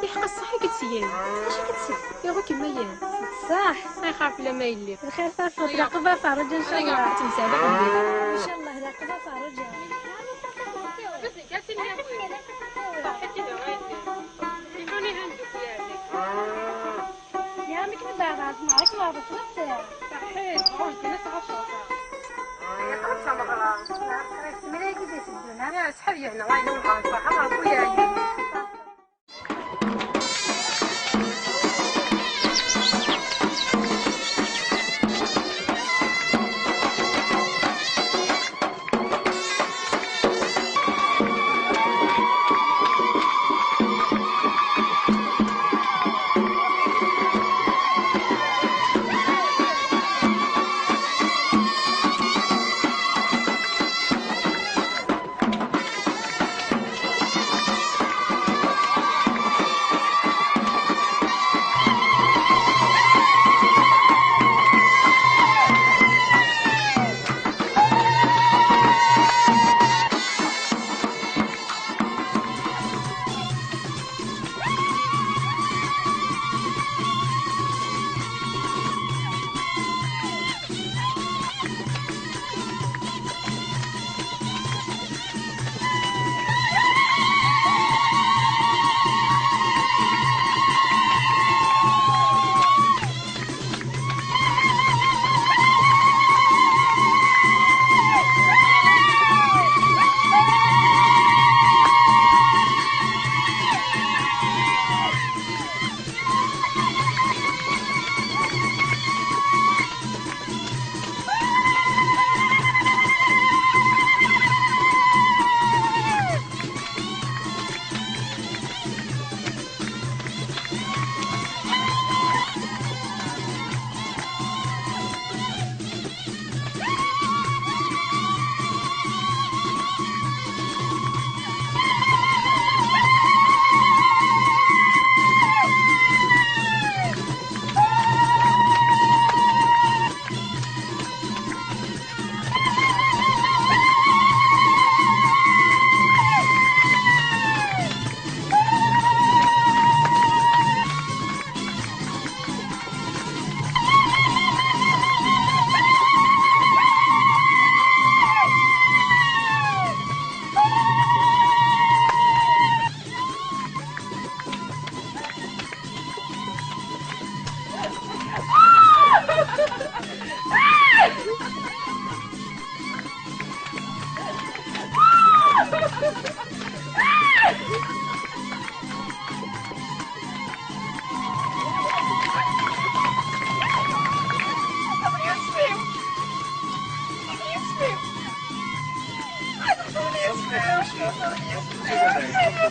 يحق الصح كتسيان اش كتسي يا غو كما هي صح ما يخاف لا ما يلي الخير صافي راقبه فرج ان شاء الله تمسالك ان شاء الله راقبه فرج بس قالت لي يا خويا صحتي يا غايتي يفوني هندوك يا عمك نبغى معك ما بطلت صحيت روحتي نسعى الشوطه يا قربت مغرا ملاك ديال الدنيا يا صحابي هنا غاينه نبغى نصحى خويا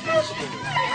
Yes,